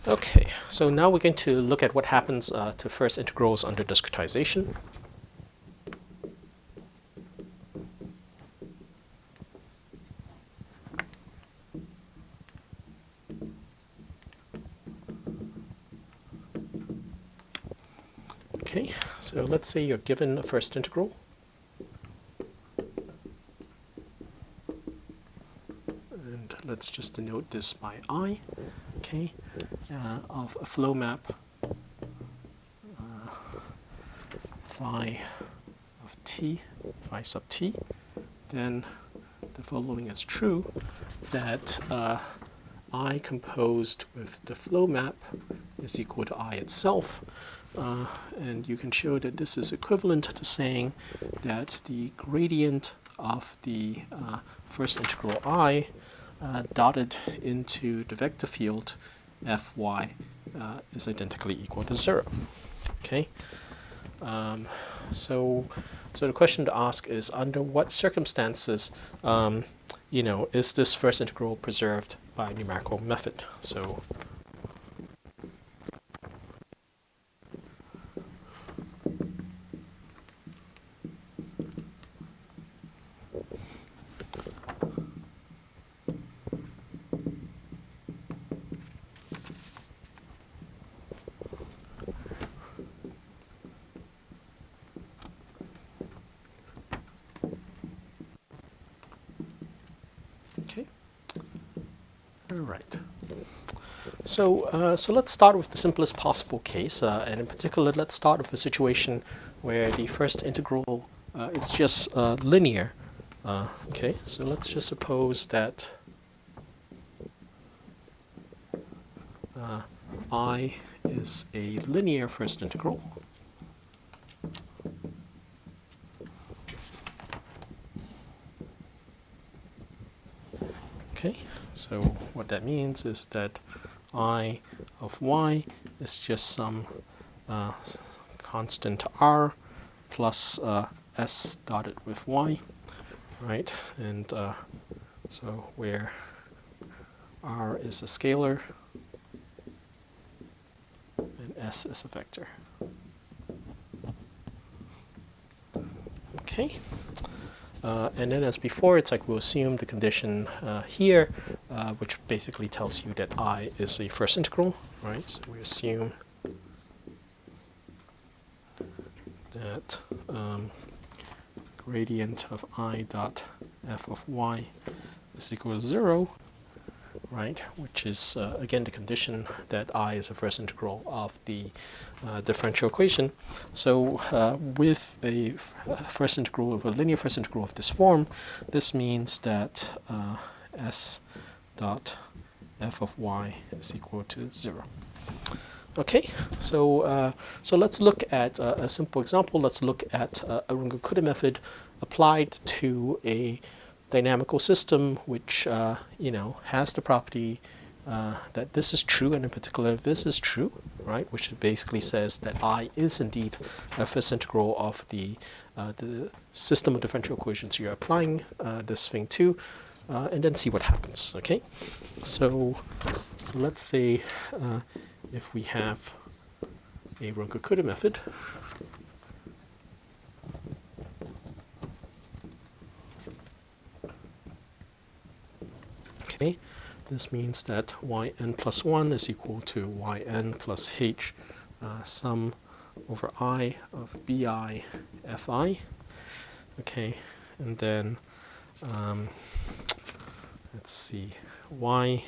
Okay, so now we're going to look at what happens to first integrals under discretization. Okay, so let's say you're given a first integral. And let's just denote this by I, okay, of a flow map phi of t, phi sub t, then the following is true, that I composed with the flow map is equal to I itself. And you can show that this is equivalent to saying that the gradient of the first integral I dotted into the vector field Fy is identically equal to 0. Okay. So the question to ask is, under what circumstances, is this first integral preserved by a numerical method? So okay. All right. So let's start with the simplest possible case, and in particular, let's start with a situation where the first integral is just linear. Okay, so let's just suppose that I is a linear first integral. Okay, so what that means is that I of y is just some constant r plus s dotted with y, right? And so where r is a scalar and s is a vector. Okay. And then as before, it's like we'll assume the condition here, which basically tells you that I is a first integral, right? So we assume that gradient of I dot f of y is equal to 0, right? Which is, again, the condition that I is a first integral of the differential equation. So with a first integral of a linear first integral of this form, this means that s dot f of y is equal to 0. Okay, so let's look at a simple example. Let's look at a Runge-Kutta method applied to a dynamical system which has the property that this is true, and in particular this is true, right? Which basically says that I is indeed a first integral of the system of differential equations you're applying this thing to, and then see what happens. Okay, so let's say if we have a Runge-Kutta method. Okay, this means that yn plus 1 is equal to yn plus h sum over I of bi fi. Okay, and then let's see, y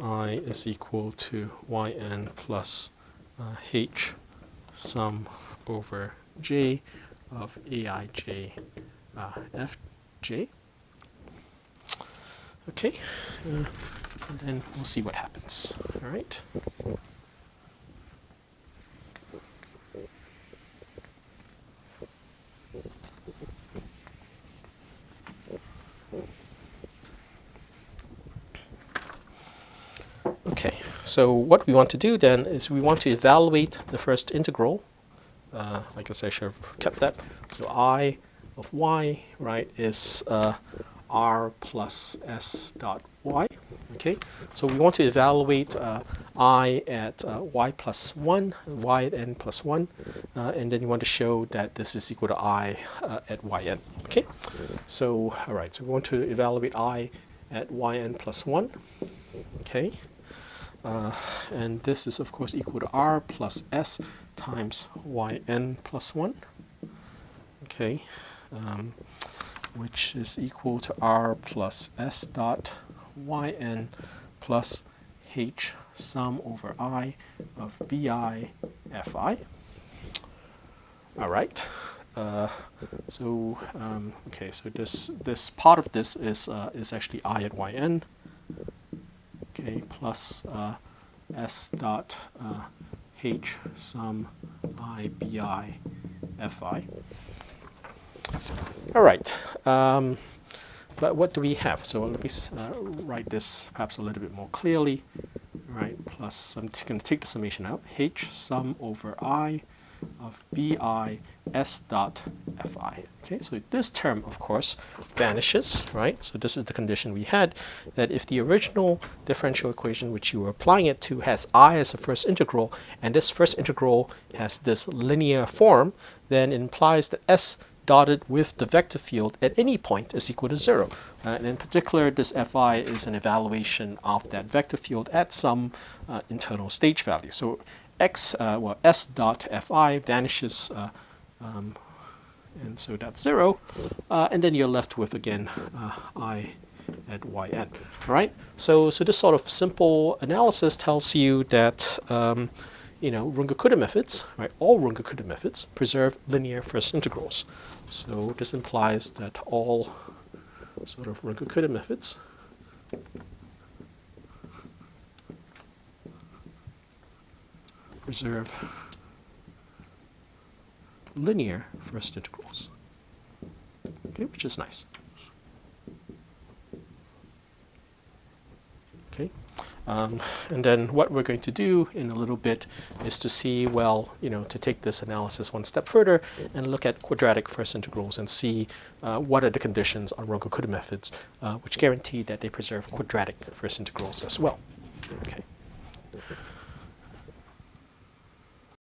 I is equal to yn plus h sum over j of aij fj. Okay, and then we'll see what happens. All right. Okay, so what we want to do then is we want to evaluate the first integral. I guess I should have kept that. So I of y, right, is r plus s dot y. Okay. Okay, so we want to evaluate I at y plus 1, y at n plus 1, and then you want to show that this is equal to I at yn. Okay, so all right, so we want to evaluate I at yn plus 1. Okay, and this is of course equal to r plus s times yn plus 1. Okay, which is equal to r plus s dot yn plus h sum over I of bi fi. All right. Okay, so this part of this is actually I at yn. Okay, plus s dot h sum I bi fi. All right. But what do we have? So let me write this perhaps a little bit more clearly. Right, plus I'm going to take the summation out. H sum over I of bi s dot fi. Okay, so this term, of course, vanishes, right? So this is the condition we had, that if the original differential equation which you were applying it to has I as a first integral, and this first integral has this linear form, then it implies that s dotted with the vector field at any point is equal to 0. And in particular, this fi is an evaluation of that vector field at some internal stage value. So s dot fi vanishes, and so that's 0. And then you're left with, again, I at yn. All right? So this sort of simple analysis tells you that Runge-Kutta methods, right? All Runge-Kutta methods preserve linear first integrals. So this implies that all sort of Runge-Kutta methods preserve linear first integrals. Okay, which is nice. Okay. And then what we're going to do in a little bit is to see, well, to take this analysis one step further and look at quadratic first integrals and see what are the conditions on Runge-Kutta methods which guarantee that they preserve quadratic first integrals as well. Okay.